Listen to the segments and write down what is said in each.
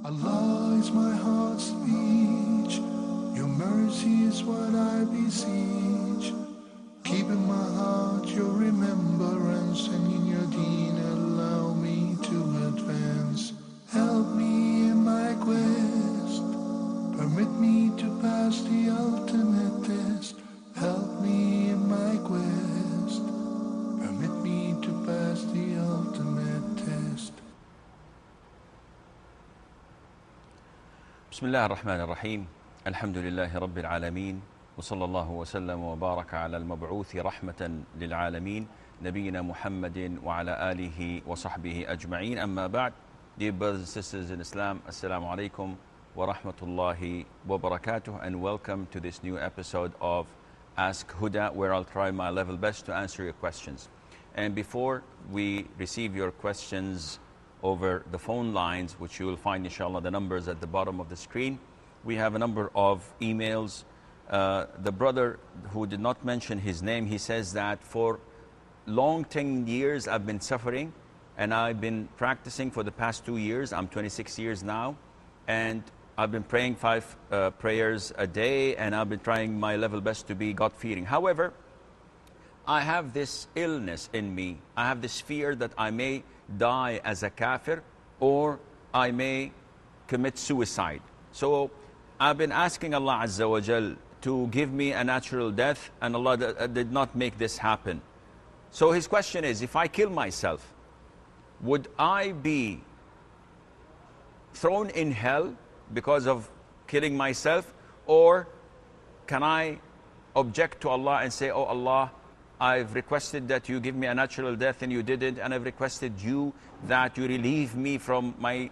Allah is my heart's speech, your mercy is what I beseech. Keep in my heart your remembrance, and in your deen allow me to advance. Help me in my quest, permit me to pass the ultimate test. Help me in my quest, permit me to pass the ultimate test. بسم الله الرحمن الرحيم. الحمد لله رب العالمين، وصلى الله وسلم وبارك على المبعوث رحمة للعالمين نبينا محمد وعلى آله وصحبه أجمعين. أما بعد, dear brothers and sisters in Islam, Assalamu alaikum wa rahmatullahi wa barakatuh, and welcome to this new episode of Ask Huda, where I'll try my level best to answer your questions. And before we receive your questions over the phone lines, which you will find inshallah the numbers at the bottom of the screen, we have a number of emails. The brother who did not mention his name, he says that for long 10 years I've been suffering, and I've been practicing for the past 2 years. I'm 26 years now, and I've been praying 5 prayers a day, and I've been trying my level best to be God-fearing. However, I have this illness in me. I have this fear that I may die as a kafir, or I may commit suicide. So I've been asking Allah Azza wa Jal to give me a natural death, and Allah did not make this happen. So his question is, if I kill myself, would I be thrown in hell because of killing myself, or can I object to Allah and say, oh Allah, I've requested that you give me a natural death and you didn't, and I've requested you that you relieve me from my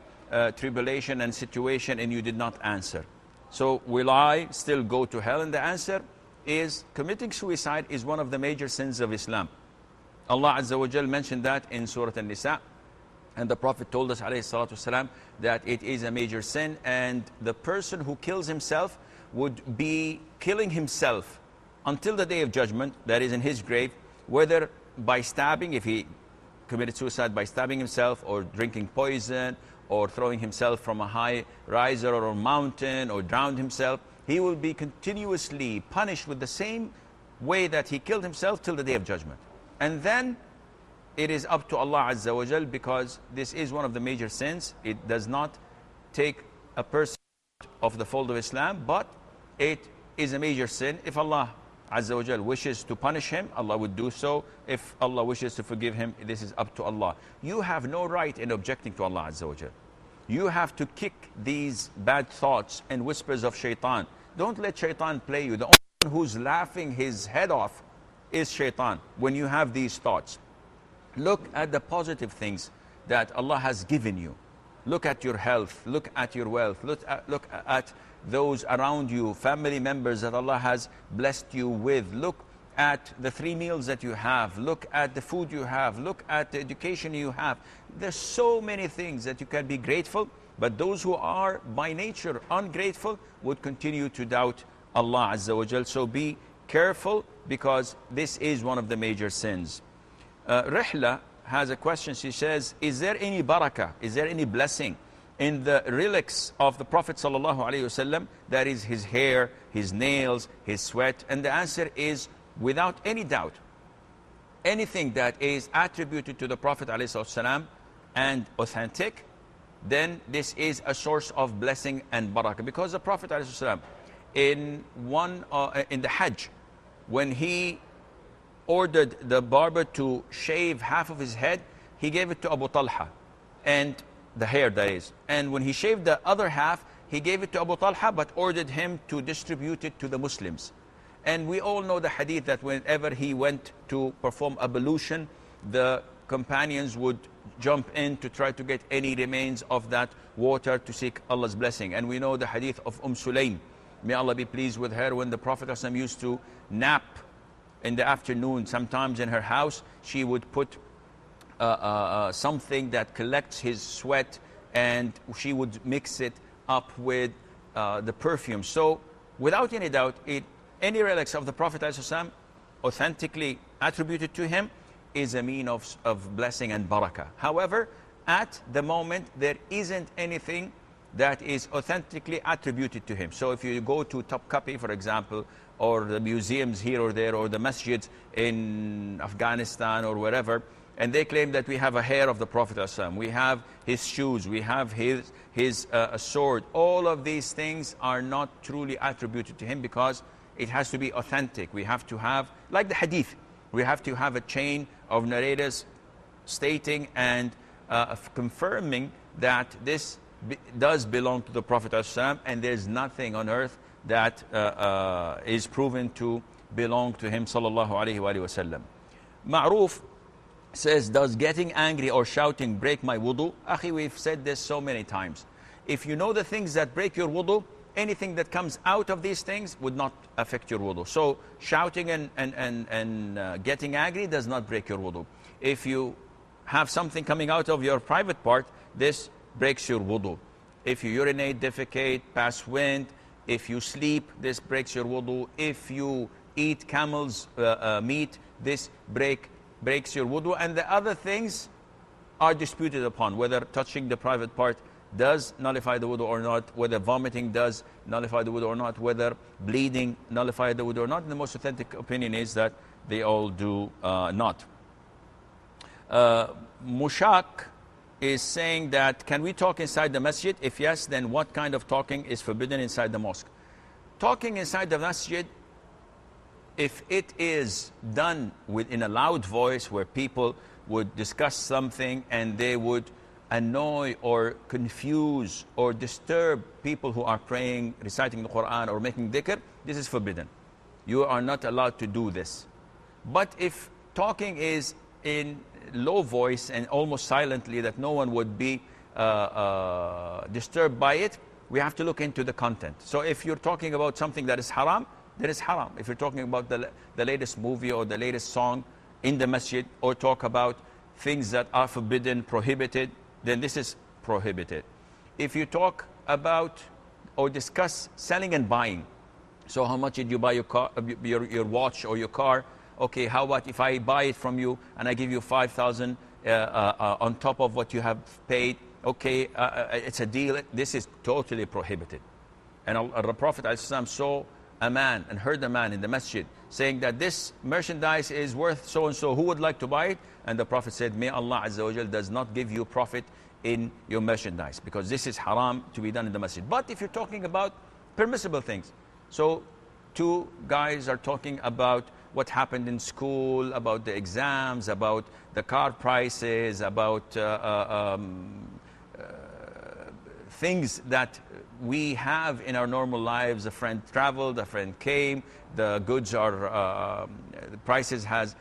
tribulation and situation, and you did not answer. So will I still go to hell? And the answer is, committing suicide is one of the major sins of Islam. Allah Azza wa Jal mentioned that in Surah An-Nisa, and the Prophet told us alayhi salatu wasalam, that it is a major sin, and the person who kills himself would be killing himself until the day of judgment, that is in his grave, whether by stabbing, if he committed suicide by stabbing himself, or drinking poison, or throwing himself from a high riser or a mountain, or drowned himself. He will be continuously punished with the same way that he killed himself till the day of judgment. And then it is up to Allah Azza wa Jal, because this is one of the major sins. It does not take a person of the fold of Islam, but it is a major sin. If Allah Azza wa Jal wishes to punish him, Allah would do so. If Allah wishes to forgive him, this is up to Allah. You have no right in objecting to Allah Azza wa Jal. You have to kick these bad thoughts and whispers of shaitan. Don't let shaitan play you. The only one who's laughing his head off is shaitan when you have these thoughts. Look at the positive things that Allah has given you. Look at your health, look at your wealth, look at those around you, family members that Allah has blessed you with. Look at the 3 meals that you have. Look at the food you have. Look at the education you have. There's so many things that you can be grateful, but those who are by nature ungrateful would continue to doubt Allah Azza wa Jal. So be careful, because this is one of the major sins. Rihla has a question. She says, is there any barakah, is there any blessing in the relics of the Prophet sallallahu alaihi wasallam, that is his hair, his nails, his sweat? And the answer is, without any doubt, anything that is attributed to the Prophet alaihi wasallam and authentic, then this is a source of blessing and barakah. Because the Prophet alaihi wasallam, in the Hajj, when he ordered the barber to shave half of his head, he gave it to Abu Talha, and the hair that is. And when he shaved the other half, he gave it to Abu Talha, but ordered him to distribute it to the Muslims. And we all know the hadith that whenever he went to perform ablution, the companions would jump in to try to get any remains of that water to seek Allah's blessing. And we know the hadith of Sulaym, may Allah be pleased with her, when the Prophet ﷺ used to nap in the afternoon, sometimes in her house, she would put something that collects his sweat, and she would mix it up with the perfume. So without any doubt, any relics of the Prophet ﷺ authentically attributed to him is a mean of blessing and barakah. However, at the moment, there isn't anything that is authentically attributed to him. So if you go to Topkapi, for example, or the museums here or there, or the masjids in Afghanistan or wherever, and they claim that we have a hair of the Prophet ﷺ, we have his shoes, we have his sword. All of these things are not truly attributed to him, because it has to be authentic. We have to have, like the hadith, we have to have a chain of narrators stating and confirming that this does belong to the Prophet ﷺ, and there's nothing on earth that is proven to belong to him sallallahu alaihi wasallam. Ma'ruf says, does getting angry or shouting break my wudu? Akhi, we've said this so many times. If you know the things that break your wudu, anything that comes out of these things would not affect your wudu. So shouting and getting angry does not break your wudu. If you have something coming out of your private part, this breaks your wudu. If you urinate, defecate, pass wind, if you sleep, this breaks your wudu. If you eat camel's meat, this breaks your wudu. And the other things are disputed upon, whether touching the private part does nullify the wudu or not, whether vomiting does nullify the wudu or not, whether bleeding nullify the wudu or not. And the most authentic opinion is that they all do not. Mushak is saying that, can we talk inside the masjid? If yes, then what kind of talking is forbidden inside the mosque? Talking inside the masjid, if it is done in a loud voice where people would discuss something and they would annoy or confuse or disturb people who are praying, reciting the Quran or making dhikr, this is forbidden. You are not allowed to do this. But if talking is in low voice and almost silently, that no one would be disturbed by it, we have to look into the content. So if you're talking about something that is haram, that is haram. If you're talking about the latest movie or the latest song in the masjid, or talk about things that are forbidden, prohibited, then this is prohibited. If you talk about or discuss selling and buying, so how much did you buy your car, your watch or your car? Okay, how about if I buy it from you and I give you 5,000 on top of what you have paid? Okay, it's a deal. This is totally prohibited. And the Prophet ﷺ saw a man and heard a man in the masjid saying that this merchandise is worth so and so, who would like to buy it? And the Prophet said, may Allah Azza wa Jal does not give you profit in your merchandise, because this is haram to be done in the masjid. But if you're talking about permissible things, so two guys are talking about what happened in school, about the exams, about the car prices, about things that we have in our normal lives. A friend traveled, a friend came, the goods are, the prices have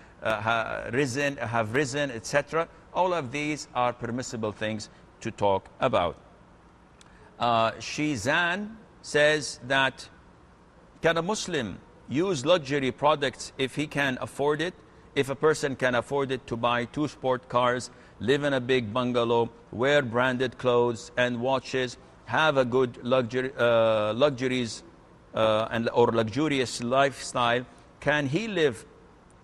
risen, etc. All of these are permissible things to talk about. Shizan says that, can a Muslim use luxury products if he can afford it? If a person can afford it, to buy 2 sport cars, live in a big bungalow, wear branded clothes and watches, have a good luxuries or luxurious lifestyle, can he live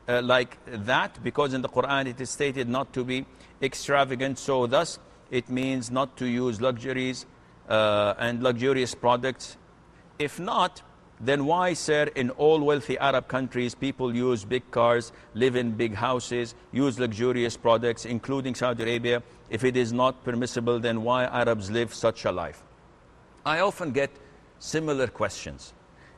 like that? Because in the Quran it is stated not to be extravagant, so thus it means not to use luxuries and luxurious products. If not, then why, sir, in all wealthy Arab countries, people use big cars, live in big houses, use luxurious products, including Saudi Arabia? If it is not permissible, then why Arabs live such a life? I often get similar questions.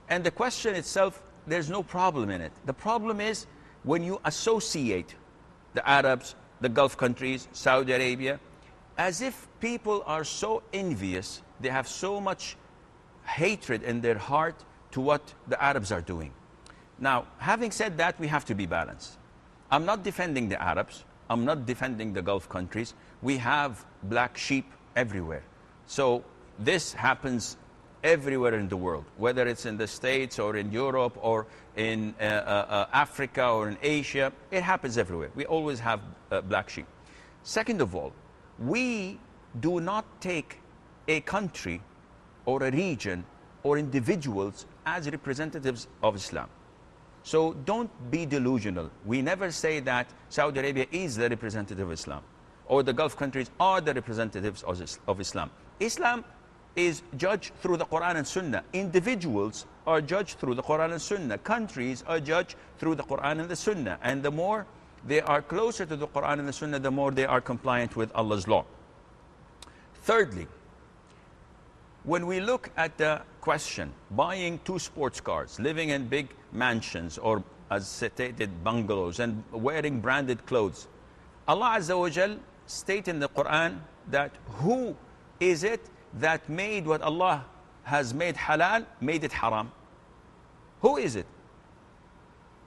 And the question itself, there's no problem in it. The problem is when you associate the Arabs, the Gulf countries, Saudi Arabia, as if people are so envious, they have so much hatred in their heart to what the Arabs are doing. Now, having said that, we have to be balanced. I'm not defending the Arabs. I'm not defending the Gulf countries. We have black sheep everywhere. So this happens everywhere in the world, whether it's in the States or in Europe or in Africa or in Asia. It happens everywhere. We always have black sheep. Second of all, we do not take a country or a region or individuals as representatives of Islam. So don't be delusional. We never say that Saudi Arabia is the representative of Islam, or the Gulf countries are the representatives of Islam. Islam is judged through the Quran and Sunnah. Individuals are judged through the Quran and Sunnah. Countries are judged through the Quran and the Sunnah. And the more they are closer to the Quran and the Sunnah, the more they are compliant with Allah's law. Thirdly, when we look at the question, buying 2 sports cars, living in big mansions, or as stated, bungalows, and wearing branded clothes, Allah Azza wa Jal states in the Quran that who is it that made what Allah has made halal, made it haram? Who is it?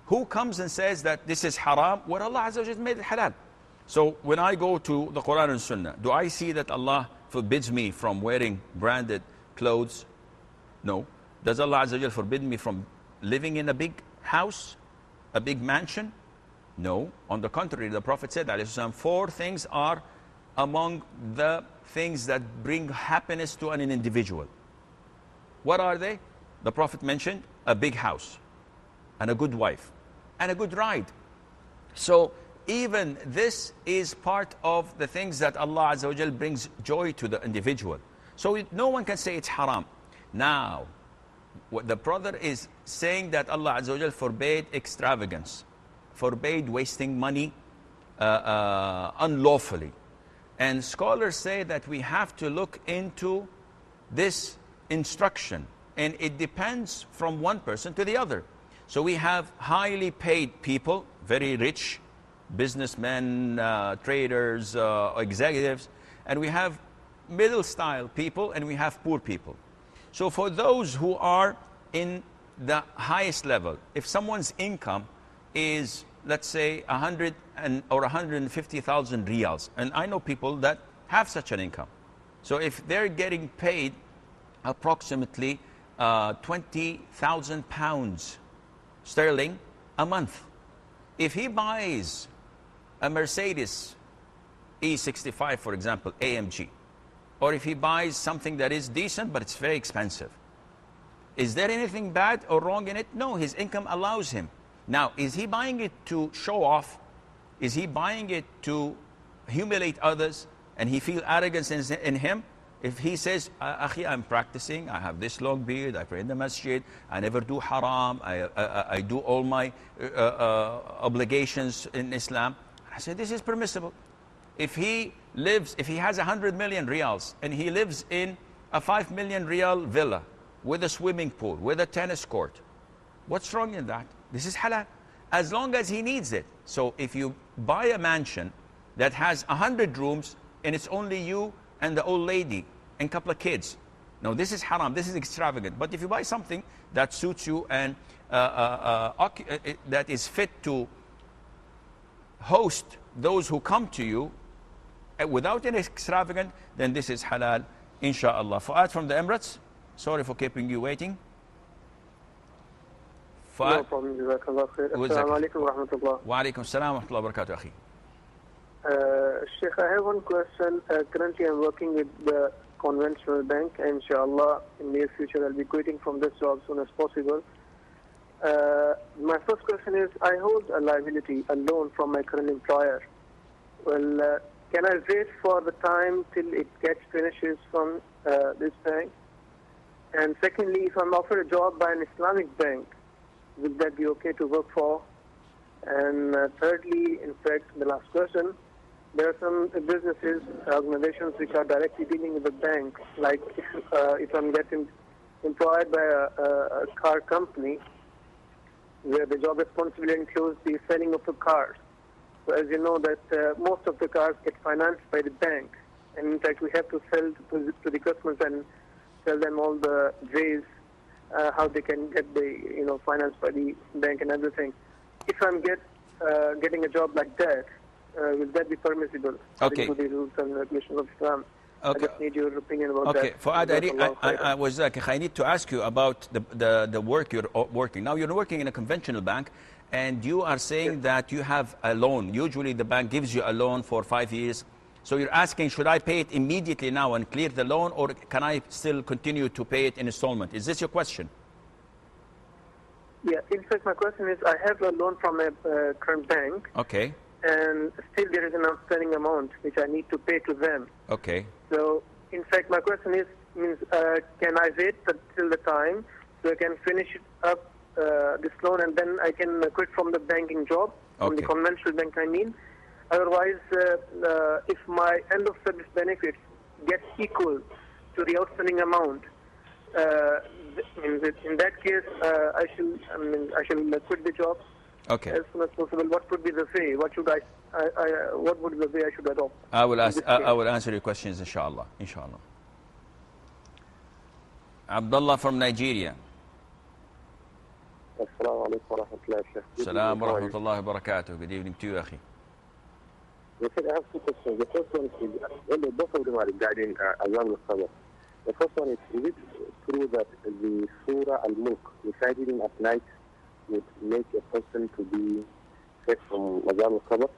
Who comes and says that this is haram, what Allah Azza wa Jal made it halal? So when I go to the Quran and Sunnah, do I see that Allah forbids me from wearing branded clothes? No. Does Allah Azza wa Jal forbid me from living in a big house, a big mansion? No. On the contrary, the Prophet said, ﷺ, 4 things are among the things that bring happiness to an individual. What are they? The Prophet mentioned a big house, and a good wife, and a good ride. So even this is part of the things that Allah Azza wa Jal brings joy to the individual. So no one can say it's haram. Now, what the brother is saying, that Allah Azza wa Jal forbade extravagance, forbade wasting money unlawfully. And scholars say that we have to look into this instruction, and it depends from one person to the other. So we have highly paid people, very rich, businessmen, traders, executives, and we have middle style people, and we have poor people. So for those who are in the highest level, if someone's income is, let's say, 100 or 150,000 riyals, and I know people that have such an income. So if they're getting paid approximately 20,000 pounds sterling a month, if he buys a Mercedes E65, for example, AMG, or if he buys something that is decent but it's very expensive, is there anything bad or wrong in it? No, his income allows him. Now, is he buying it to show off? Is he buying it to humiliate others and he feel arrogance in him? If he says, Akhi, I'm practicing, I have this long beard, I pray in the masjid, I never do haram, I do all my obligations in Islam, I say this is permissible. If he has 100 million riyals and he lives in a 5 million riyal villa with a swimming pool, with a tennis court, what's wrong in that? This is halal, as long as he needs it. So if you buy a mansion that has 100 rooms and it's only you and the old lady and a couple of kids, no, this is haram, this is extravagant. But if you buy something that suits you and that is fit to host those who come to you without any extravagant, then this is halal, inshallah. Fuad from the Emirates, sorry for keeping you waiting. No problem, jazakallah khair. Assalamu alaikum wa rahmatullah. Wa alaikum assalam wa rahmatullahi wa barakatuh, akhi. Sheikh, I have one question. Currently I'm working with the conventional bank, and inshallah in the near future I'll be quitting from this job as soon as possible. My first question is, I hold a liability, a loan from my current employer. Well, can I wait for the time till it gets finishes from this bank? And secondly, if I'm offered a job by an Islamic bank, will that be okay to work for? And thirdly, in fact, the last question, there are some businesses, organizations which are directly dealing with the bank, like if I'm getting employed by a car company, where the job responsibility includes the selling of the cars. So as you know that most of the cars get financed by the bank, and in fact we have to sell to the customers and tell them all the ways how they can get the financed by the bank and everything. If I'm getting a job like that, will that be permissible? Okay. To the rules and regulations of Islam. Okay. I just need your opinion about that. Okay, Fuad, I need to ask you about the work you're working. Now you're working in a conventional bank, and you are saying that you have a loan. Usually the bank gives you a loan for 5 years. So you're asking, should I pay it immediately now and clear the loan, or can I still continue to pay it in installment? Is this your question? Yeah, in fact my question is, I have a loan from a current bank. Okay. And still there is an outstanding amount which I need to pay to them. Okay. So, in fact, my question is, means can I wait till the time so I can finish it up this loan and then I can quit from the banking job, from the Okay. conventional bank I mean. Otherwise, if my end of service benefits get equal to the outstanding amount, in that case, I shall quit the job Okay. as soon as possible. What would be the way? What should what would be the way I should adopt? I will in ask. this I case? will answer your questions, inshallah. Inshallah. Abdullah from Nigeria. Assalamu alaikum wa rahmatullahi wa barakatuh. Salam wa rahmatullahi wa barakatuh. Good evening to you, akhi. Yes, sir, I have two questions. The first one is, well, both of them are regarding Azam al-Sabr. The first one is it true that the Surah Al-Mulk, reciting at night, would make a person to be saved from Azam al-Sabr?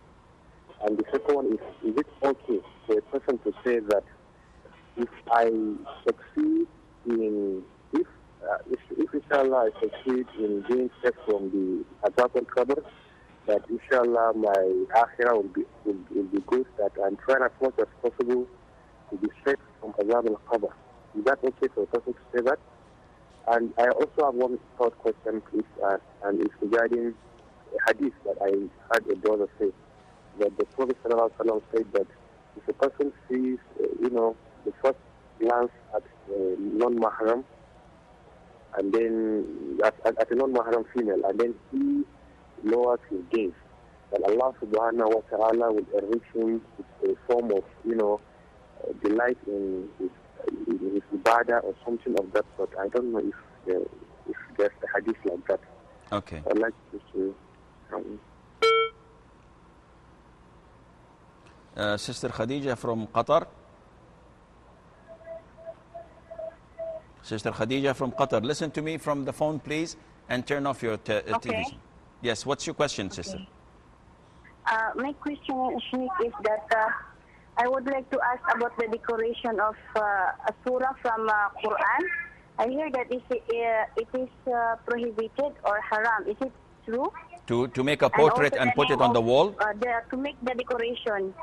And the second one is it okay for a person to say that if I succeed in, if inshallah I succeed in being saved from the Azam al-Sabr, that inshallah my akhirah will be good, that I'm trying as much as possible to be saved from Azab al-Qabr. Is that okay for a person to say that? And I also have one third question, please, and it's regarding a hadith that I heard a brother say, that the Prophet ﷺ said that if a person sees, the first glance at non-mahram, and then at a non-mahram female, and then he lowers his gaze, that Allah subhanahu wa ta'ala will enrich him with a form of, delight in his ibadah or something of that sort. I don't know if there's a hadith like that. Okay. I'd like to Sister Khadija from Qatar. Sister Khadija from Qatar, listen to me from the phone, please, and turn off your television. Yes, what's your question, sister? My question, Sheikh, is that I would like to ask about the decoration of a surah from Quran. I hear that it is prohibited or haram. Is it true? To make a portrait and put it on the wall? To make the decoration.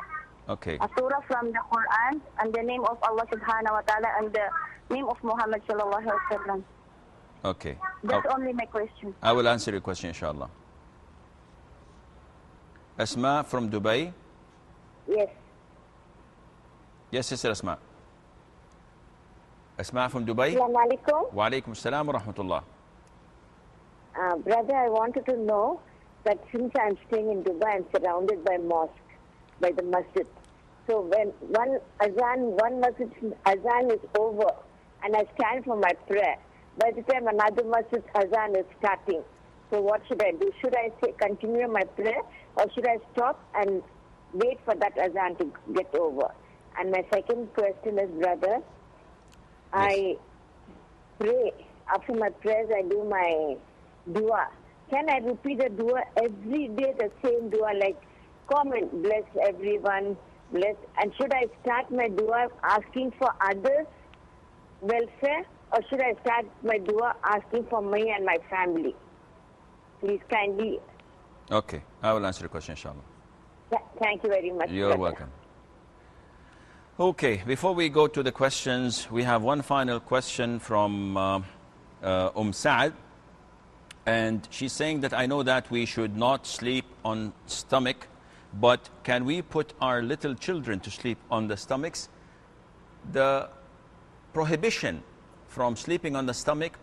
Okay. A surah from the Quran and the name of Allah subhanahu wa ta'ala and the name of Muhammad sallallahu alaihi wasallam. Okay. That's only my question. I will answer your question, inshallah. Asma from Dubai. Yes. Yes, sister Asma. Asma from Dubai. Assalamu alaikum. Wa alaikum assalam wa rahmatullah. Brother, I wanted to know that since I'm staying in Dubai, I'm surrounded by mosque, by the masjid. So when one masjid azan is over and I stand for my prayer, by the time another masjid azan is starting, so what should I do? Should I continue my prayer or should I stop and wait for that azan to get over? And my second question is, brother, I pray, after my prayers I do my dua. Can I repeat the dua every day, the same dua, like comment, bless everyone, bless, and should I start my dua asking for others' welfare or should I start my dua asking for me and my family? Please kindly. Okay, I will answer your question, inshallah. Thank you very much. You're welcome. Okay, before we go to the questions, we have one final question from Saad. And she's saying that I know that we should not sleep on stomach, but can we put our little children to sleep on the stomachs? The prohibition from sleeping on the stomach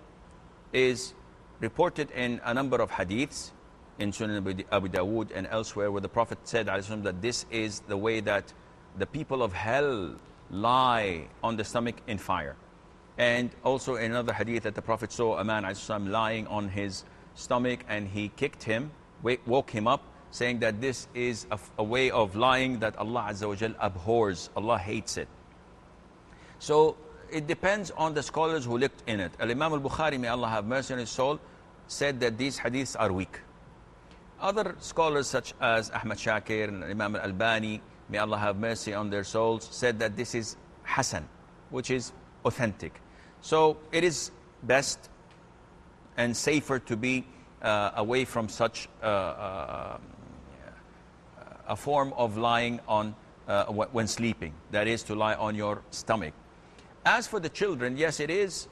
is reported in a number of hadiths in Sunan Abu Dawood and elsewhere, where the Prophet said that this is the way that the people of hell lie on the stomach in fire. And also in another hadith that the Prophet saw a man lying on his stomach and he kicked him, woke him up, saying that this is a way of lying that Allah Azza wa Jal abhors, Allah hates it. So it depends on the scholars who looked in it. Al-Imam al-Bukhari, may Allah have mercy on his soul, said that these hadiths are weak. Other scholars such as Ahmad Shakir and Imam al-Albani, may Allah have mercy on their souls, said that this is Hasan, which is authentic. So it is best and safer to be away from such a form of lying on when sleeping, that is to lie on your stomach. as for the children, yes, it is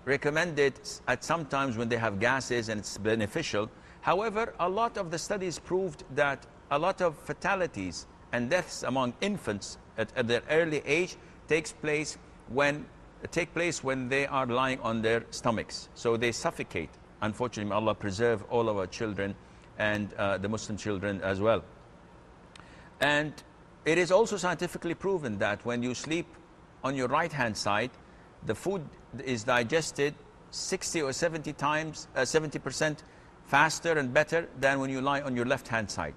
recommended at some times when they have gases and it's beneficial. However, a lot of the studies proved that a lot of fatalities and deaths among infants at their early age take place when they are lying on their stomachs. So they suffocate. Unfortunately, may Allah preserve all of our children and the Muslim children as well. And it is also scientifically proven that when you sleep on your right hand side, the food is digested 60 or 70 times, 70% faster and better than when you lie on your left hand side.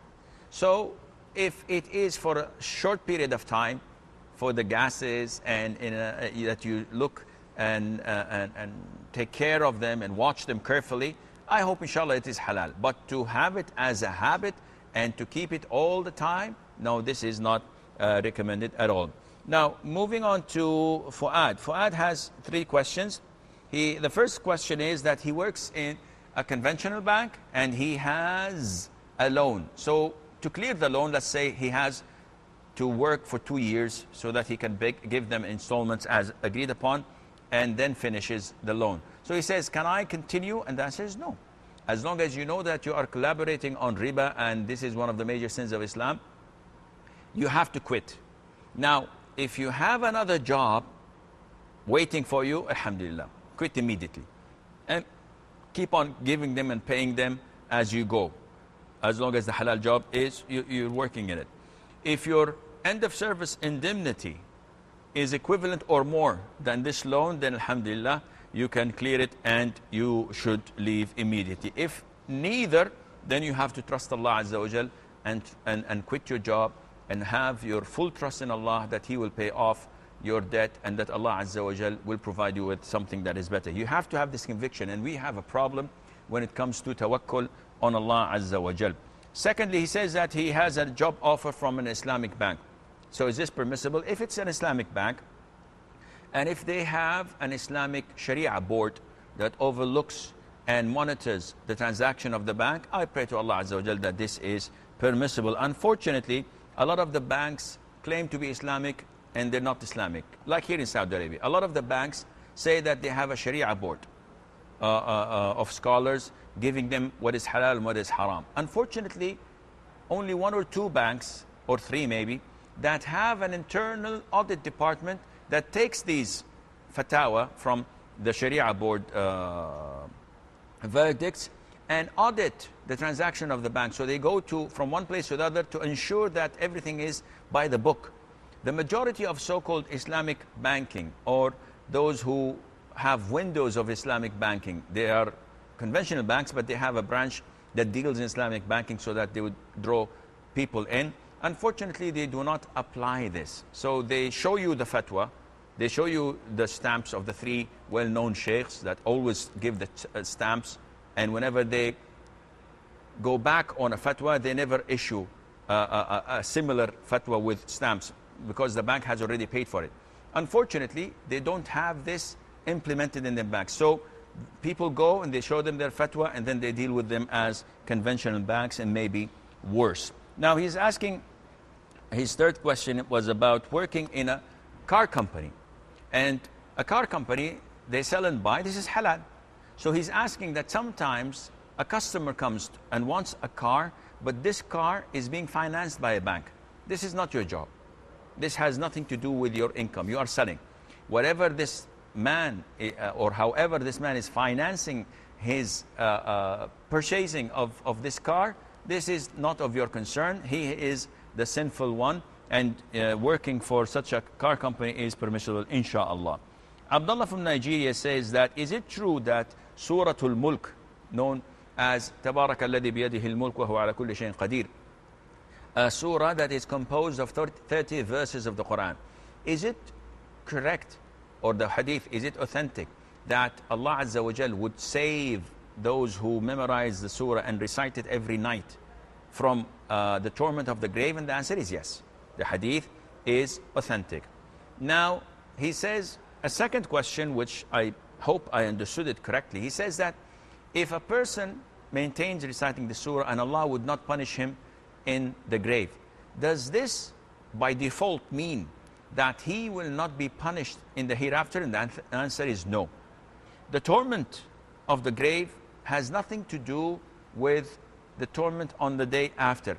So if it is for a short period of time, for the gases and that you look and take care of them and watch them carefully, I hope inshallah it is halal. But to have it as a habit and to keep it all the time, no, this is not recommended at all. Now, moving on to Fuad. Fuad has 3 questions. The first question is that he works in a conventional bank and he has a loan. So to clear the loan, let's say he has to work for 2 years so that he can give them installments as agreed upon and then finishes the loan. So he says, can I continue? And the answer is no. As long as you know that you are collaborating on riba, and this is one of the major sins of Islam, you have to quit. Now, if you have another job waiting for you, alhamdulillah, quit immediately. And keep on giving them and paying them as you go, as long as the halal job is, you're working in it. If your end of service indemnity is equivalent or more than this loan, then alhamdulillah, you can clear it and you should leave immediately. If neither, then you have to trust Allah Azza wa Jal and quit your job and have your full trust in Allah that He will pay off your debt and that Allah Azza wa Jal will provide you with something that is better. You have to have this conviction, and we have a problem when it comes to tawakkul on Allah Azza wa Jal. Secondly, he says that he has a job offer from an Islamic bank. So is this permissible? If it's an Islamic bank, and if they have an Islamic Sharia board that overlooks and monitors the transaction of the bank, I pray to Allah Azza wa Jal that this is permissible. Unfortunately, a lot of the banks claim to be Islamic and they're not Islamic. Like here in Saudi Arabia, a lot of the banks say that they have a Sharia board of scholars giving them what is halal and what is haram. Unfortunately, only 1 or 2 banks, or 3 maybe, that have an internal audit department that takes these fatwa from the Sharia board verdicts and audit the transaction of the bank. So they go from one place to the other to ensure that everything is by the book. The majority of so-called Islamic banking, or those who have windows of Islamic banking, they are conventional banks, but they have a branch that deals in Islamic banking so that they would draw people in. Unfortunately, they do not apply this. So they show you the fatwa, they show you the stamps of the 3 well-known sheikhs that always give the stamps, and whenever they go back on a fatwa, they never issue a similar fatwa with stamps because the bank has already paid for it. Unfortunately, they don't have this implemented in the bank. So people go and they show them their fatwa and then they deal with them as conventional banks, and maybe worse. Now he's asking, his third question was about working in a car company. And a car company, they sell and buy, this is halal. So he's asking that sometimes a customer comes and wants a car, but this car is being financed by a bank. This is not your job. This has nothing to do with your income. You are selling. Whatever this man, or however this man is financing his purchasing of this car, this is not of your concern. He is the sinful one, and working for such a car company is permissible, inshallah. Abdullah from Nigeria says that, is it true that Suratul Mulk, known as Tabarak alladhi biyadihi al-mulk wa huwa ala kulli shayin qadir, a surah that is composed of 30 verses of the Quran, is it correct, or the hadith, is it authentic, that Allah Azza wa Jal would save those who memorize the surah and recite it every night from the torment of the grave? And the answer is yes. The hadith is authentic. Now, he says a second question, which I hope I understood it correctly. He says that if a person maintains reciting the surah and Allah would not punish him in the grave, does this by default mean that he will not be punished in the hereafter? And the answer is no. The torment of the grave has nothing to do with the torment on the day after.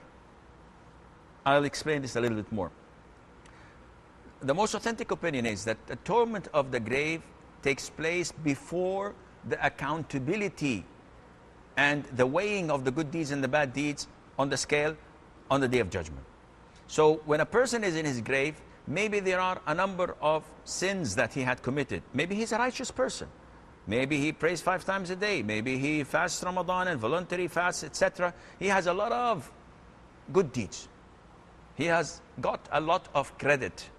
I'll explain this a little bit more. The most authentic opinion is that the torment of the grave takes place before the accountability and the weighing of the good deeds and the bad deeds on the scale on the day of judgment. So when a person is in his grave, maybe there are a number of sins that he had committed. Maybe he's a righteous person. Maybe he prays 5 times a day. Maybe he fasts Ramadan and voluntary fasts, etc. He has a lot of good deeds. He has got a lot of credit.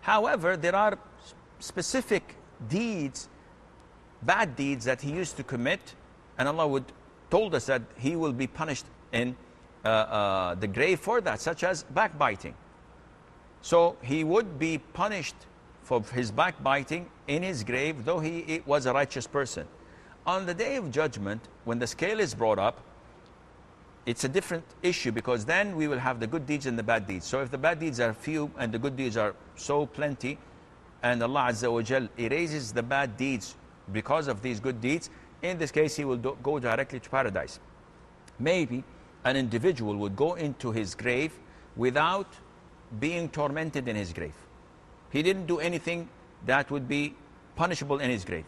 However, there are specific deeds, bad deeds that he used to commit, and Allah told us that he will be punished in the grave for that, such as backbiting. So he would be punished for his backbiting in his grave, though he was a righteous person. On the day of judgment, when the scale is brought up, it's a different issue, because then we will have the good deeds and the bad deeds. So if the bad deeds are few and the good deeds are so plenty, and Allah Azza wa Jal erases the bad deeds because of these good deeds, in this case he will go directly to paradise. Maybe an individual would go into his grave without being tormented in his grave. He didn't do anything that would be punishable in his grave.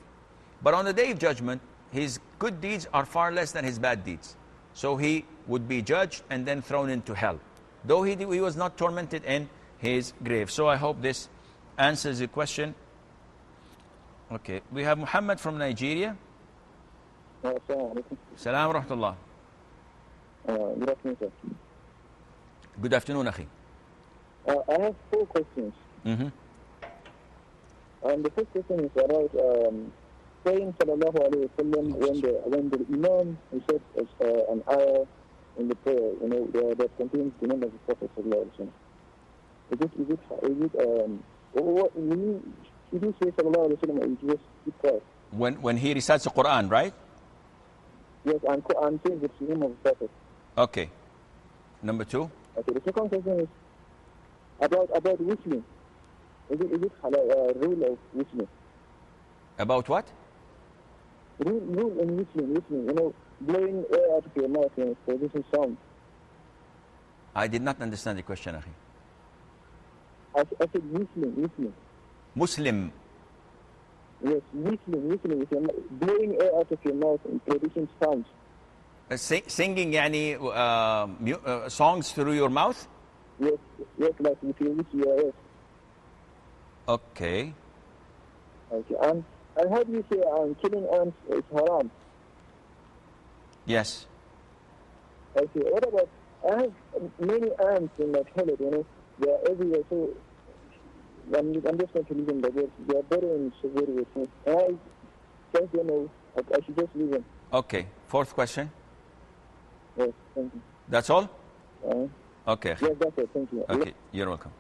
But on the day of judgment, his good deeds are far less than his bad deeds. So he would be judged and then thrown into hell, though he was not tormented in his grave. So I hope this answers your question. Okay, we have Muhammad from Nigeria. Salam wa rahmatullah. Good afternoon, sir. Good afternoon, Akhi. I have 4 questions. The first question is about saying sallallahu alayhi wa sallam when the imam recites an ayah in the prayer, that contains the name of the Prophet sallallahu alayhi wa sallam. Should you say sallallahu alayhi wa sallam, or you just keep quiet? When he recites the Quran, right? Yes, I'm saying it's the name of the Prophet. Okay. Number 2. Okay, the second question is about whistling. Is it rule of whistling? About what? Rule in whistling, blowing air out of your mouth and producing sound. I did not understand the question, Akhi. I said whistling. Muslim. Yes, whistling. Blowing air out of your mouth and producing sounds. Singing songs through your mouth? Yes, like with your whistle. Okay. Okay, and how do you say killing ants is haram? Yes. Okay, what about, I have many ants in my toilet, they are everywhere, so I'm just going to leave them like this. They are better in severe ways. And I just don't know, I should just leave them. Okay, 4th question. Yes, thank you. That's all? Okay. Yes, that's it, thank you. Okay, you're welcome.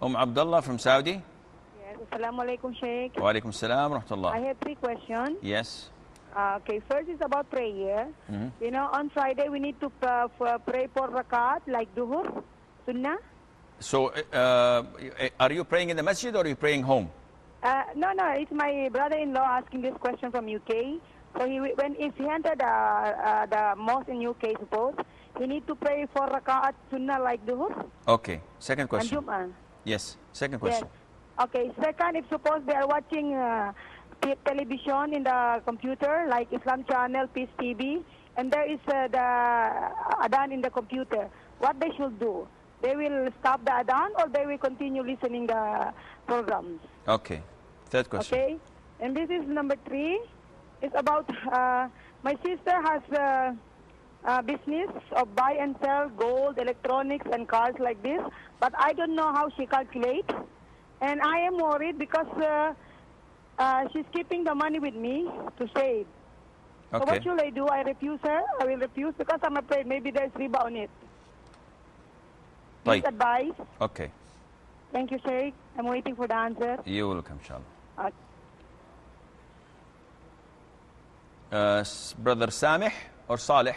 Abdullah from Saudi. Yes, Assalamu alaikum, Sheikh. Wa alaikum salam wa rahmatullah. I have 3 questions. Yes. Okay, first is about prayer. On Friday we need to pray for rakat, like duhur, sunnah. So, are you praying in the masjid or are you praying home? No, it's my brother-in-law asking this question from UK. So if he entered the mosque in UK, suppose, he need to pray for rakat, sunnah, like duhur. Okay, second question. And Jum'ah. Yes, second question. Yes. Okay, second, if suppose they are watching television in the computer, like Islam Channel, Peace TV, and there is the adhan in the computer, what they should do? They will stop the adhan or they will continue listening the programs? Okay, third question. Okay, and this is number 3. It's about my sister has a business of buy and sell gold, electronics, and cars like this, but I don't know how she calculates. And I am worried because she's keeping the money with me to save. Okay. So what should I do? I refuse her? I will refuse because I'm afraid maybe there's riba on it. Please advise. Okay. Thank you, Sheikh. I'm waiting for the answer. You're welcome, inshallah. Brother Samih or Saleh?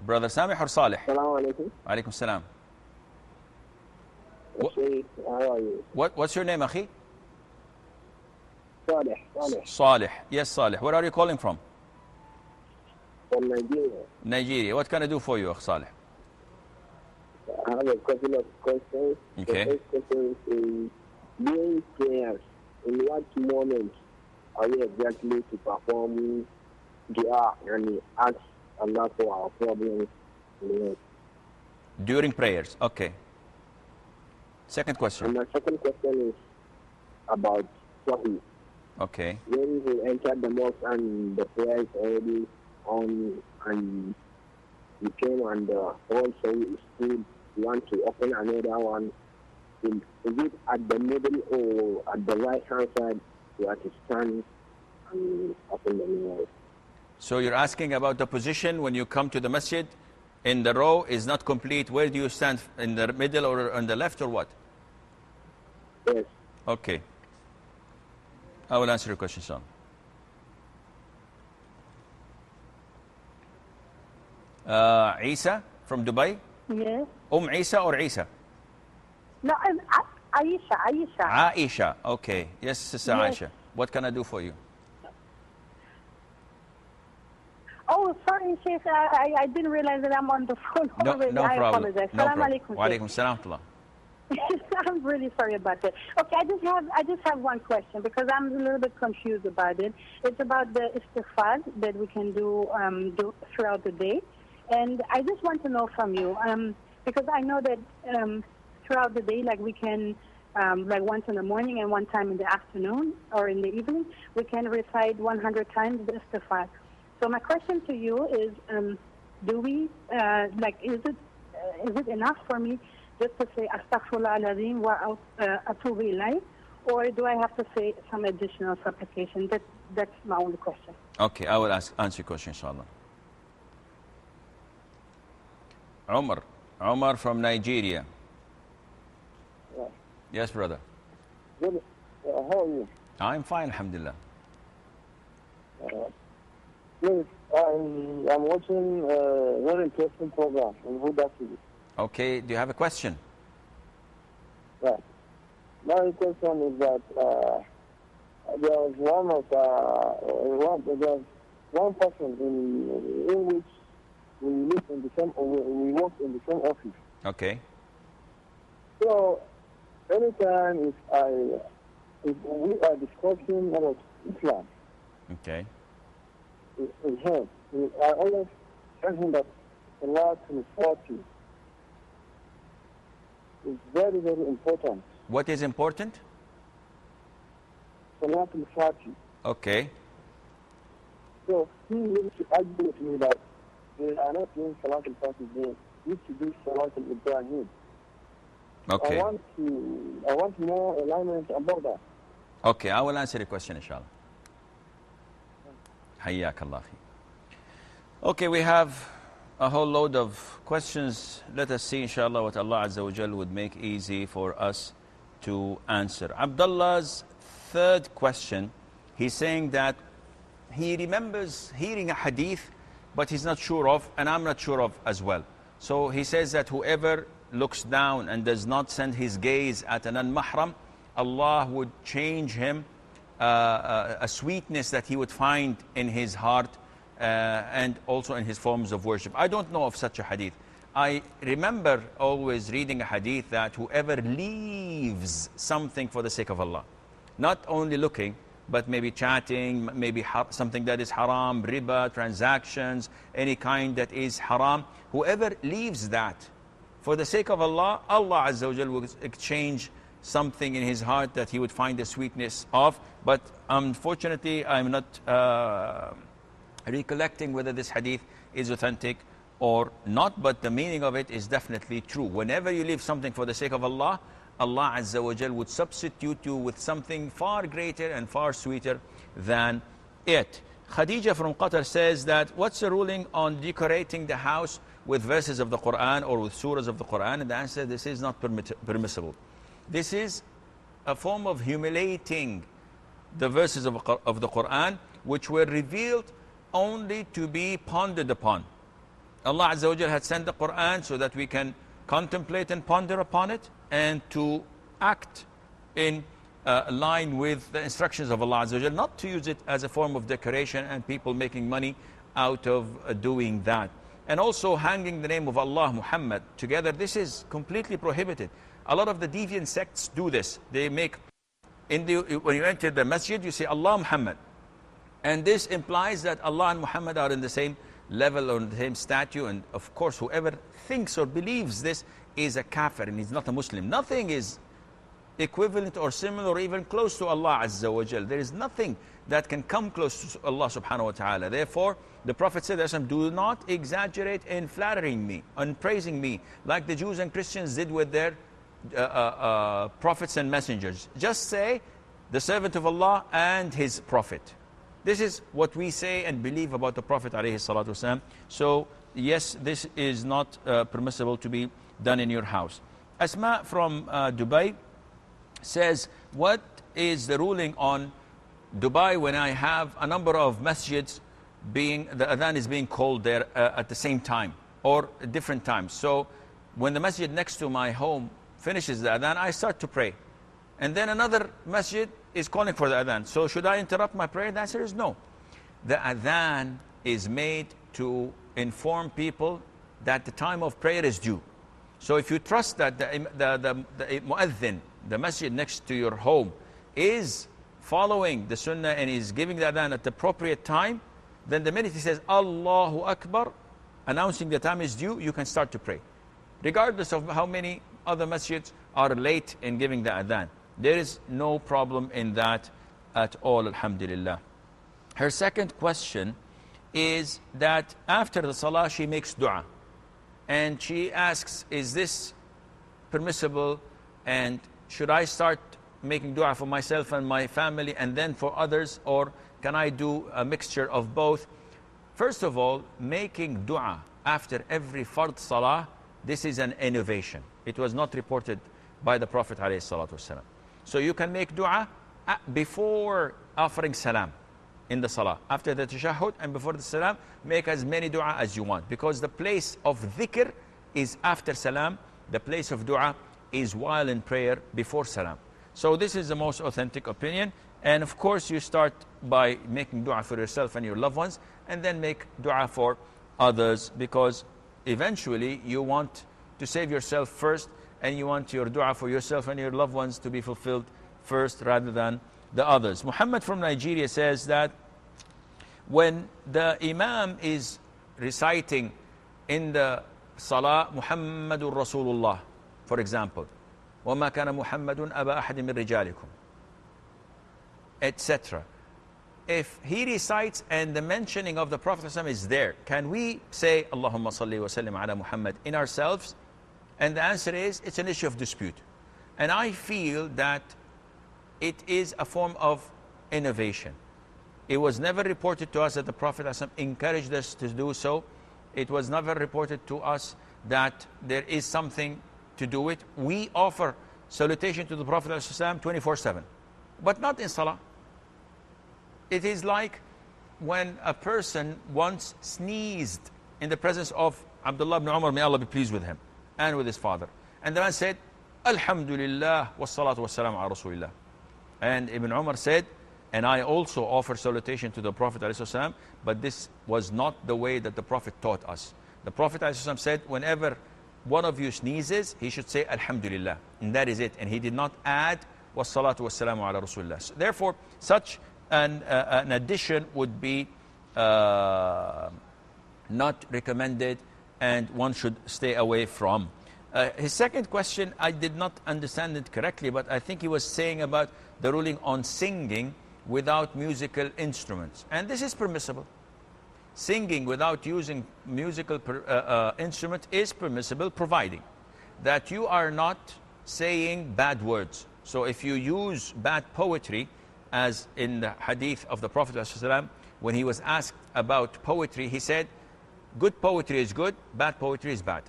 Brother Samih or Saleh? Assalamu alaikum. Alaikum salam. How are you? What's your name, Akhi? Saleh. Salih. Yes, Salih. Where are you calling from? From Nigeria. Nigeria. What can I do for you, Salih? I have a couple of questions. Okay. The first question is, during prayers, in what moment are we exactly to perform dua and ask Allah for our problems? During prayers. Okay. Second And question. my second question is about Sahih. Okay. When we entered the mosque and the prayer is already on and we came and also still want to open another one, is it at the middle or at the right hand side we have to stand and open the mirror? So you're asking about the position when you come to the masjid in the row is not complete. Where do you stand? In the middle or on the left or what? Yes. Okay. I will answer your question, son. Isa from Dubai? Yes. Isa or Isa? No, Aisha. Aisha. Okay. Yes, Sister Yes. Aisha. What can I do for you? Oh, sorry, Sheikh. I didn't realize that I'm on the phone already. No I problem. apologize. No Salam problem. alaikum, Wa Sheikh. alaikum salam wa rahmatullah. I'm really sorry about that. Okay, I just have one question because I'm a little bit confused about it. It's about the istighfar that we can do throughout the day, and I just want to know from you because I know that throughout the day, like we can, like once in the morning and one time in the afternoon or in the evening, we can recite 100 times the istighfar. So my question to you is, do we is it enough for me just to say astaghfirullah alazim wa atubu ilayh, or do I have to say some additional supplication? That's my only question. Okay, I will answer your question, inshallah. Umar from Nigeria. Yeah. Yes, brother. Good. How are you? I'm fine, alhamdulillah. Please, I'm watching a very interesting program on Huda Apr. Okay, do you have a question? Right. My question is that there was one person in which we live in the same, we work in the same office. Okay. So anytime if we are discussing about Islam, Okay. in him, I always tell him that Allah is 40 is very, very important. What is important? Salat al-Fatih. Okay. So he used to argue with me that they are not doing Salat al-Fatih, they used to do Salat al-Ibrahim. Okay. I want more alignment about that. Okay, I will answer the question, inshallah. Hayyak Allah. Okay, we have a whole load of questions. Let us see, inshallah, what Allah Azza wa Jal would make easy for us to answer. Abdullah's third question, he's saying that he remembers hearing a hadith, but he's not sure of, and I'm not sure of as well. So he says that whoever looks down and does not send his gaze at an mahram, Allah would change him a sweetness that he would find in his heart and also in his forms of worship. I don't know of such a hadith. I remember always reading a hadith that whoever leaves something for the sake of Allah, not only looking, but maybe chatting, maybe something that is haram, riba, transactions, any kind that is haram, whoever leaves that for the sake of Allah, Allah Azza wa Jal will exchange something in his heart that he would find the sweetness of. But unfortunately, I'm not recollecting whether this hadith is authentic or not, but the meaning of it is definitely true. Whenever you leave something for the sake of Allah, Allah Azza wa Jal would substitute you with something far greater and far sweeter than it. Khadija from Qatar says that, what's the ruling on decorating the house with verses of the Quran or with surahs of the Quran? And the answer, this is not permissible. This is a form of humiliating the verses of the Quran, which were revealed only to be pondered upon. Allah Azza wa Jal had sent the Quran so that we can contemplate and ponder upon it, and to act in line with the instructions of Allah Azza wa Jal, not to use it as a form of decoration and people making money out of doing that. And also hanging the name of Allah, Muhammad, together, this is completely prohibited. A lot of the deviant sects do this. They make, when you enter the masjid, you say Allah Muhammad. And this implies that Allah and Muhammad are in the same level or in the same statue. And of course, whoever thinks or believes this is a kafir and he's not a Muslim. Nothing is equivalent or similar or even close to Allah Azza wa Jal. There is nothing that can come close to Allah subhanahu wa ta'ala. Therefore, the Prophet said, do not exaggerate in flattering me, and praising me, like the Jews and Christians did with their prophets and messengers. Just say, the servant of Allah and his prophet. This is what we say and believe about the Prophet alayhi salatu wasalam. So, yes, this is not permissible to be done in your house. Asma from Dubai says, what is the ruling on Dubai when I have a number of masjids the adhan is being called there at the same time or at different times. So when the masjid next to my home finishes the adhan, I start to pray. And then another masjid is calling for the adhan. So should I interrupt my prayer? The answer is no. The adhan is made to inform people that the time of prayer is due. So if you trust that the mu'adhin, the masjid next to your home, is following the sunnah and is giving the adhan at the appropriate time, then the minute he says Allahu Akbar, announcing the time is due, you can start to pray. Regardless of how many other masjids are late in giving the adhan. There is no problem in that at all, alhamdulillah. Her second question is that after the salah she makes dua. And she asks, is this permissible, and should I start making dua for myself and my family and then for others, or can I do a mixture of both? First of all, making dua after every fard salah, this is an innovation. It was not reported by the Prophet ﷺ. So you can make dua before offering salam in the salah. After the tashahhud and before the salam, make as many dua as you want. Because the place of dhikr is after salam. The place of dua is while in prayer before salam. So this is the most authentic opinion. And of course, you start by making dua for yourself and your loved ones, and then make dua for others, because eventually you want to save yourself first, and you want your dua for yourself and your loved ones to be fulfilled first rather than the others. Muhammad from Nigeria says that when the Imam is reciting in the Salah, Muhammadur Rasulullah, for example, وَمَا كَانَ مُحَمَّدٌ أَبَا أَحَدٍ مِّن رِجَالِكُمْ, etc. If he recites and the mentioning of the Prophet ﷺ is there, can we say Allahumma salli wa sallim ala Muhammad in ourselves? And the answer is, it's an issue of dispute. And I feel that it is a form of innovation. It was never reported to us that the Prophet ﷺ encouraged us to do so. It was never reported to us that there is something to do it. We offer salutation to the Prophet ﷺ 24/7, but not in Salah. It is like when a person once sneezed in the presence of Abdullah ibn Umar, may Allah be pleased with him, and with his father. And the man said, Alhamdulillah, wassalatu wassalamu ala Rasulillah. And Ibn Umar said, and I also offer salutation to the Prophet ﷺ, but this was not the way that the Prophet taught us. The Prophet ﷺ said, whenever one of you sneezes, he should say Alhamdulillah, and that is it. And he did not add wassalatu wassalamu ala Rasulillah. So therefore, such an addition would be not recommended, and one should stay away from. His second question, I did not understand it correctly, but I think he was saying about the ruling on singing without musical instruments. And this is permissible. Singing without using musical instrument is permissible, providing that you are not saying bad words. So if you use bad poetry, as in the hadith of the Prophet ﷺ, when he was asked about poetry, he said, good poetry is good, bad poetry is bad.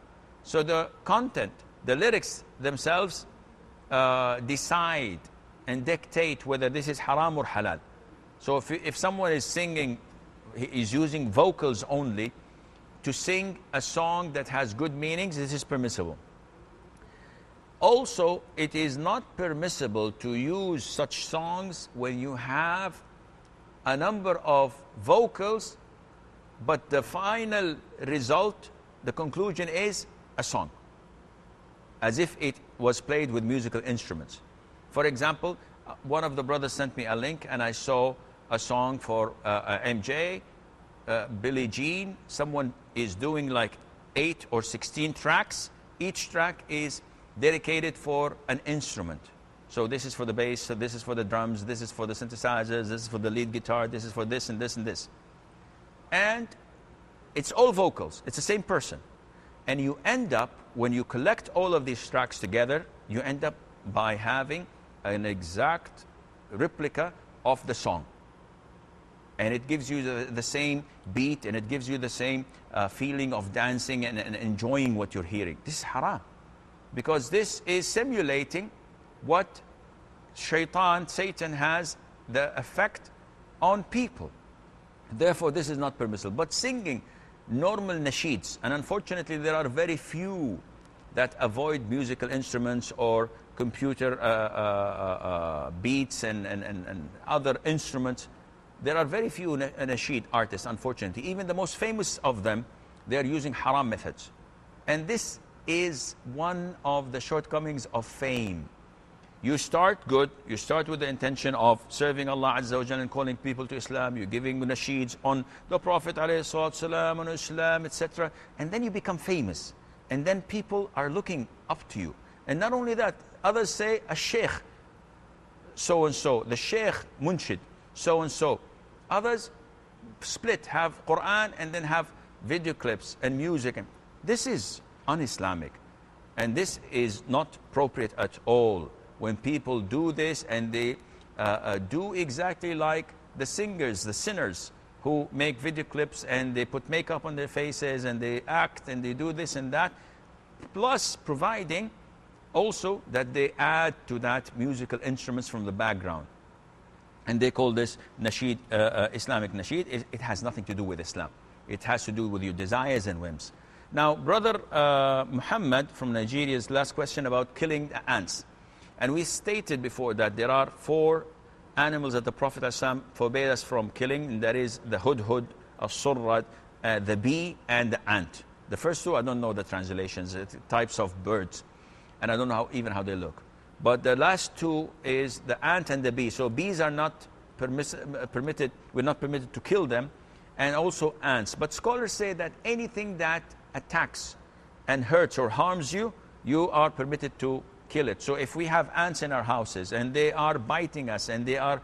So the content, the lyrics themselves decide and dictate whether this is haram or halal. So if someone is singing, he is using vocals only to sing a song that has good meanings, this is permissible. Also, it is not permissible to use such songs when you have a number of vocals, but the final result, the conclusion is a song, as if it was played with musical instruments. For example, one of the brothers sent me a link and I saw a song for MJ, Billie Jean. Someone is doing like 8 or 16 tracks. Each track is dedicated for an instrument. So this is for the bass, so this is for the drums, this is for the synthesizers, this is for the lead guitar, this is for this and this and this. And it's all vocals, it's the same person. And you end up, when you collect all of these tracks together, you end up by having an exact replica of the song. And it gives you the same beat, and it gives you the same feeling of dancing and enjoying what you're hearing. This is haram. Because this is simulating what Satan has the effect on people. Therefore, this is not permissible. But singing normal nasheeds, and unfortunately there are very few that avoid musical instruments or computer beats and other instruments. There are very few nasheed artists, unfortunately. Even the most famous of them, they are using haram methods. And this is one of the shortcomings of fame. You start good, you start with the intention of serving Allah Azza wa Jalla and calling people to Islam, you're giving nasheeds on the Prophet ﷺ, on Islam, etc. And then you become famous. And then people are looking up to you. And not only that, others say, a sheikh, so-and-so, the sheikh munshid, so-and-so. Others split, have Quran and then have video clips and music. This is un-Islamic. And this is not appropriate at all. When people do this and they do exactly like the singers, the sinners, who make video clips and they put makeup on their faces and they act and they do this and that, plus providing also that they add to that musical instruments from the background. And they call this nasheed, Islamic nasheed. It has nothing to do with Islam. It has to do with your desires and whims. Now, Brother Muhammad from Nigeria's last question about killing the ants. And we stated before that there are 4 animals that the Prophet ﷺ forbade us from killing, and that is the hudhud, as-surrat, the bee, and the ant. The first 2, I don't know the translations, types of birds, and I don't know even how they look. But the last 2 is the ant and the bee. So bees are not permitted, we're not permitted to kill them, and also ants. But scholars say that anything that attacks and hurts or harms you, you are permitted to kill it. So if we have ants in our houses and they are biting us and they are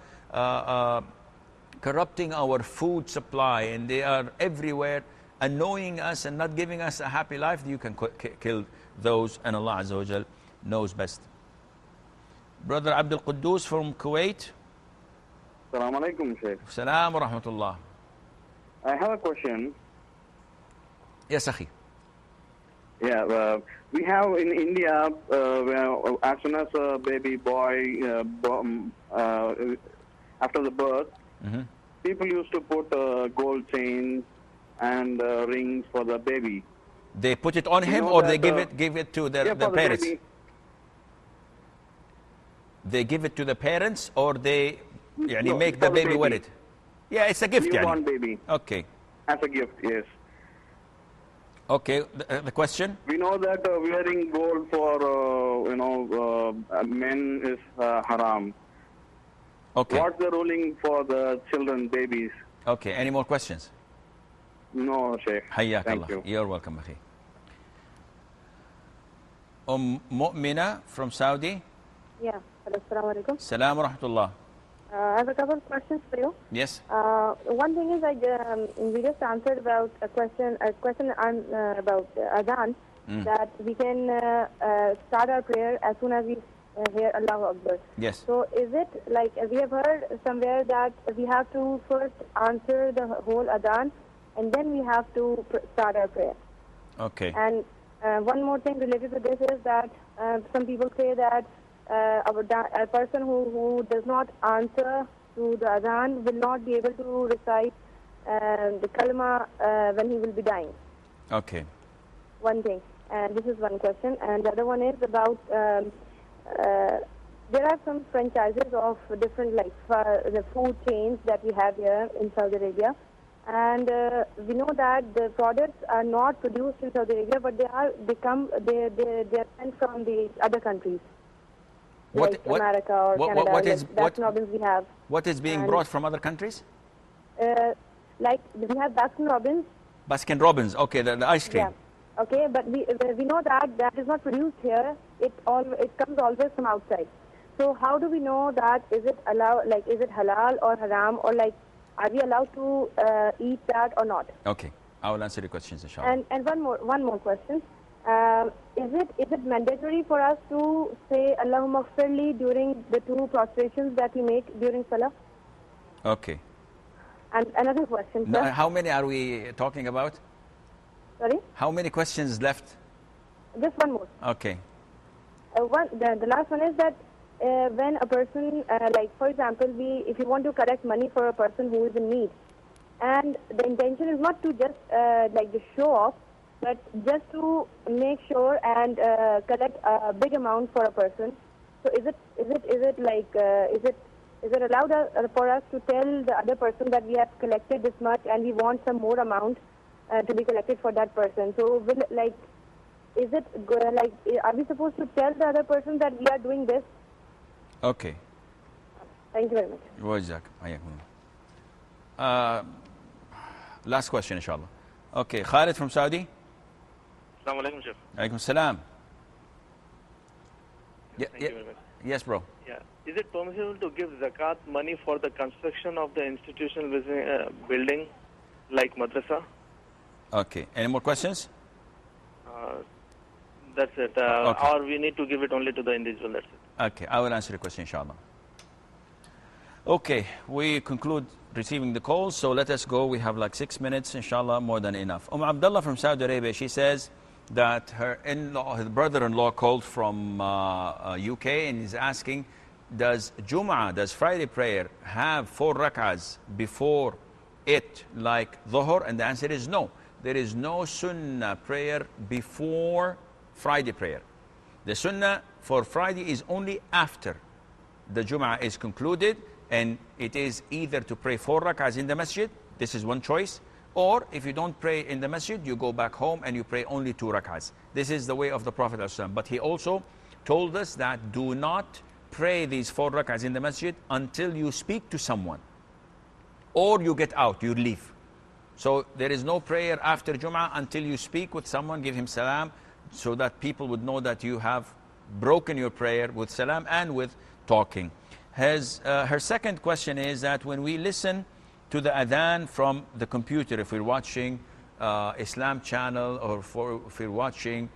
corrupting our food supply and they are everywhere annoying us and not giving us a happy life, you can kill those, and Allah Azza wa Jal knows best. Brother Abdul Quddus from Kuwait. Assalamu alaikum, Shaykh. Salam wa rahmatullah. I have a question. Yes, Akhi. Yeah, we have in India, as soon as a baby boy, after the birth, people used to put gold chains and rings for the baby. They put it on him, or they give it to the parents? Baby. They give it to the parents, or they make the baby wear it? Yeah, it's a gift. Newborn baby. Okay. As a gift, yes. Okay, the question? We know that wearing gold for, men is haram. Okay. What's the ruling for the children, babies? Okay, any more questions? No, Sheikh. Hayyak Thank Allah. you. You're welcome, Akhi. Mu'mina from Saudi. Yeah. Assalamu alaikum. Salam wa rahmatullah. I have a couple of questions for you. Yes. One thing is, we just answered about a question about adhan, that we can start our prayer as soon as we hear Allahu Akbar. Yes. So is it like, we have heard somewhere that we have to first answer the whole adhan and then we have to start our prayer? Okay. And one more thing related to this is that some people say that a person who does not answer to the adhan will not be able to recite the kalma when he will be dying. Okay. One thing. And this is one question. And the other one is about there are some franchises of different the food chains that we have here in Saudi Arabia. And we know that the products are not produced in Saudi Arabia, but they are sent from the other countries, America or Canada. Baskin-Robbins we have. What is being brought from other countries? Like we have Baskin-Robbins. Baskin-Robbins, okay, the ice cream. Yeah. Okay, but we know that is not produced here. It comes always from outside. So how do we know that is it halal or haram, or are we allowed to eat that or not? Okay, I will answer your questions, inshallah. And one more question. Is it mandatory for us to say Allahumma ghfirli during the two prostrations that we make during Salah? Okay. And another question, sir. How many are we talking about? Sorry? How many questions left? Just one more. Okay. The last one is that when a person, for example, if you want to collect money for a person who is in need, and the intention is not to just to show off, but just to make sure and collect a big amount for a person. So is it allowed for us to tell the other person that we have collected this much and we want some more amount to be collected for that person? So are we supposed to tell the other person that we are doing this? Okay. Thank you very much. وجزاك. Last question, inshallah. Okay, Khalid from Saudi. Assalamu alaikum, Chef. Alaikum salam. Thank you very much. Yes, bro. Yeah. Is it permissible to give zakat money for the construction of the institutional building like madrasa? Okay. Any more questions? That's it. Okay. Or we need to give it only to the individual, that's it. Okay, I will answer your question, inshallah. Okay, we conclude receiving the calls, so let us go. We have like 6 minutes, inshallah, more than enough. Abdullah from Saudi Arabia, she says that her brother-in-law called from UK and is asking, does Jum'ah, does Friday prayer have 4 rak'ahs before it like Dhuhr? And the answer is no. There is no sunnah prayer before Friday prayer. The sunnah for Friday is only after the Jum'ah is concluded, and it is either to pray 4 rak'ahs in the masjid, this is one choice, or if you don't pray in the masjid, you go back home and you pray only 2 rak'ahs. This is the way of the Prophet ﷺ. But he also told us that do not pray these 4 rak'ahs in the masjid until you speak to someone, or you get out, you leave. So there is no prayer after Jum'ah until you speak with someone, give him salam, so that people would know that you have broken your prayer with salam and with talking. Her second question is that when we listen to the adhan from the computer, if we're watching Islam channel, or if we're watching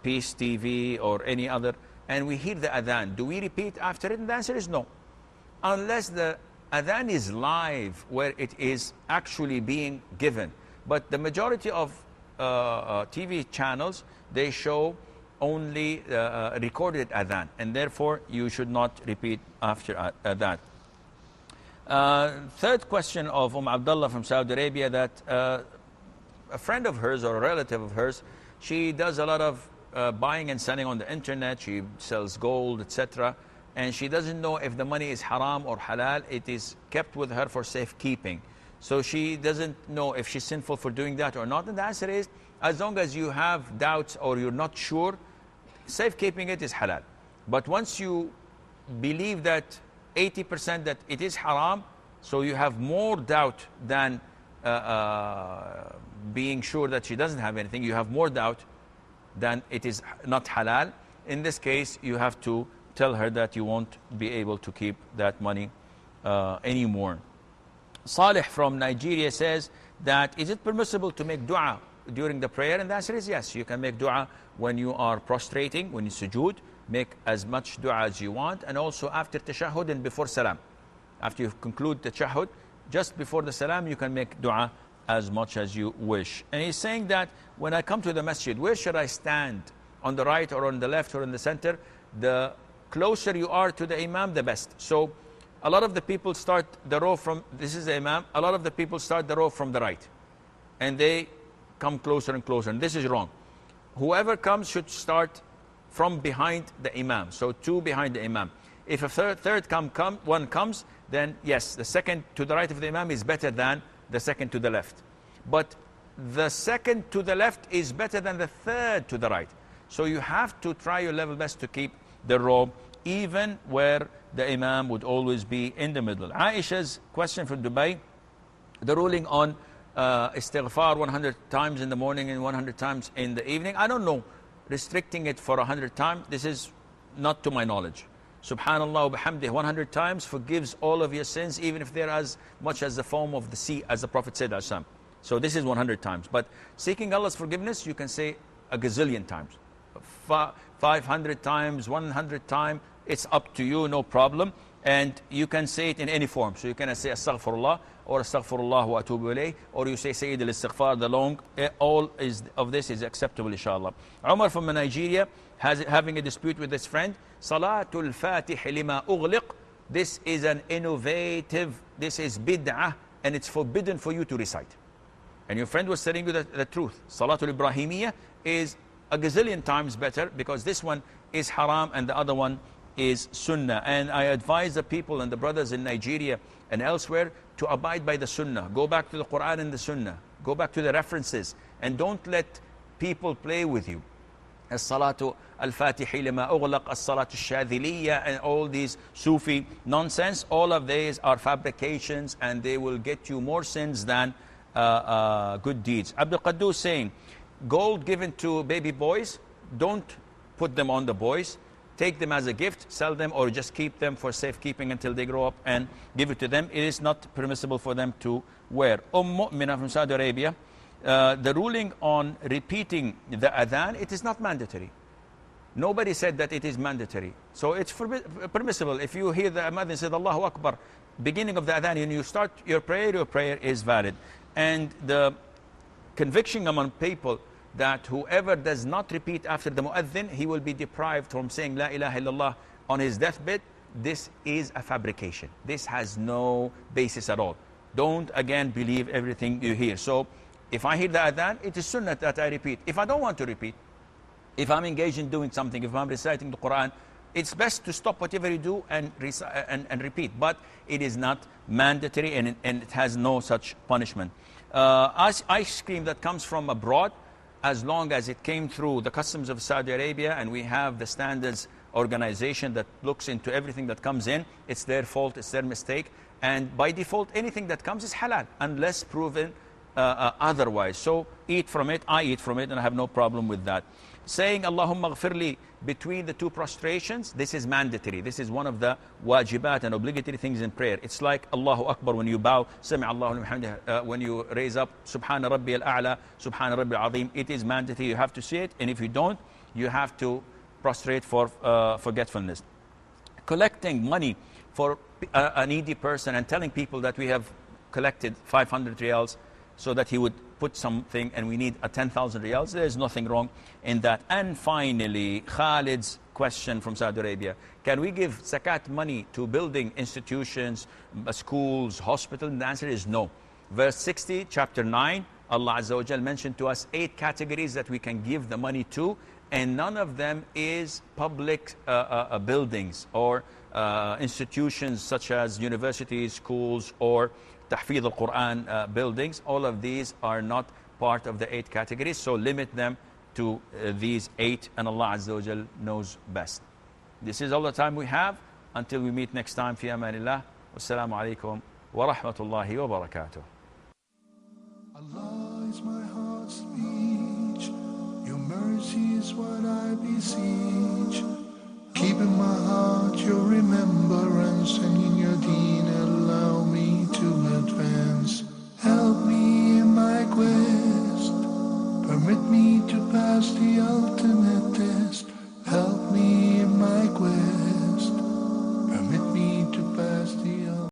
Peace TV or any other, and we hear the adhan, do we repeat after it? And the answer is no. Unless the adhan is live, where it is actually being given. But the majority of TV channels, they show only recorded adhan, and therefore you should not repeat after that. Third question of Abdullah from Saudi Arabia, that a friend of hers or a relative of hers, she does a lot of buying and selling on the internet. She sells gold, etc. And she doesn't know if the money is haram or halal. It is kept with her for safekeeping. So she doesn't know if she's sinful for doing that or not. And the answer is, as long as you have doubts or you're not sure, safekeeping it is halal. But once you believe that 80% that it is haram, so you have more doubt than being sure that she doesn't have anything, you have more doubt than it is not halal. In this case, you have to tell her that you won't be able to keep that money anymore. Salih from Nigeria says that, is it permissible to make dua during the prayer? And the answer is yes. You can make dua when you are prostrating, when you sujood. Make as much dua as you want, and also after tashahhud and before salam. After you conclude the tashahhud, just before the salam, you can make dua as much as you wish. And he's saying that when I come to the masjid, where should I stand? On the right or on the left or in the center? The closer you are to the imam, the best. So a lot of the people start the row from, this is the imam, a lot of the people start the row from the right. And they come closer and closer, and this is wrong. whoever comes should start from behind the imam. So 2 behind the imam. If a third one comes, then yes, the second to the right of the imam is better than the second to the left. But the second to the left is better than the third to the right. So you have to try your level best to keep the row, even where the imam would always be in the middle. Aisha's question from Dubai, the ruling on istighfar 100 times in the morning and 100 times in the evening. I don't know, restricting it for 100 times, this is not to my knowledge. Subhanallah wa bihamdih 100 times forgives all of your sins, even if they're as much as the foam of the sea, as the Prophet said. So this is 100 times. But seeking Allah's forgiveness, you can say a gazillion times. 500 times, 100 times, it's up to you, no problem. And you can say it in any form. So you can say astaghfirullah, or astaghfirullah wa atubu ilayh, or you say Sayyid al-Istighfar, the long. All of this is acceptable, inshallah. Umar from Nigeria, having a dispute with his friend. Salatul Fatih lima ughliq. This is an innovative, this is bid'ah, and it's forbidden for you to recite. And your friend was telling you the truth. Salatul Ibrahimiyya is a gazillion times better, because this one is haram and the other one is sunnah. And I advise the people and the brothers in Nigeria and elsewhere to abide by the sunnah. Go back to the Quran and the sunnah. Go back to the references, and don't let people play with you. As-salatu al-fatihi lima ughlaq, as-salatu al-shadhiliyya, and all these Sufi nonsense. All of these are fabrications, and they will get you more sins than good deeds. Abdul Qaddus saying, gold given to baby boys, don't put them on the boys. Take them as a gift, sell them, or just keep them for safekeeping until they grow up and give it to them. It is not permissible for them to wear. Mu'mina from Saudi Arabia, the ruling on repeating the adhan, it is not mandatory. Nobody said that it is mandatory. So it's permissible. If you hear the adhan said Allahu Akbar, beginning of the adhan, and you start your prayer is valid. And the conviction among people that whoever does not repeat after the mu'adhin, he will be deprived from saying La ilaha illallah on his deathbed. This is a fabrication. This has no basis at all. Don't again believe everything you hear. So if I hear the adhan, it is sunnah that I repeat. If I don't want to repeat, if I'm engaged in doing something, if I'm reciting the Quran, it's best to stop whatever you do and repeat. But it is not mandatory, and it has no such punishment. Ice cream that comes from abroad, as long as it came through the customs of Saudi Arabia, and we have the standards organization that looks into everything that comes in, it's their fault, it's their mistake. And by default, anything that comes is halal, unless proven otherwise. So eat from it, I eat from it, and I have no problem with that. Saying Allahumma ghfirli between the two prostrations, this is mandatory. This is one of the wajibat and obligatory things in prayer. It's like Allahu Akbar when you bow, Sami Allahu liman hamdah, when you raise up, Subhana Rabbi al-A'la, Subhana Rabbi al-Azim. It is mandatory. You have to say it, and if you don't, you have to prostrate for forgetfulness. Collecting money for a needy person and telling people that we have collected 500 riyals so that he would put something and we need a 10,000 riyals. There is nothing wrong in that. And finally, Khalid's question from Saudi Arabia. Can we give zakat money to building institutions, schools, hospitals? And the answer is no. Verse 60, chapter 9, Allah Azza wa Jal mentioned to us 8 categories that we can give the money to, and none of them is public buildings or institutions such as universities, schools, or Tahfidh al-Quran buildings. All of these are not part of the 8 categories, so limit them to these 8, and Allah Azza wa Jal knows best. This is all the time we have. Until we meet next time, fi amanillah. Wassalamu alaikum wa rahmatullahi wa barakatuh. Allah is my heart's speech. Your mercy is what I beseech. Keep in my heart your remembrance, and in your deen allow me to advance. Help me in my quest. Permit me to pass the ultimate test. Help me in my quest.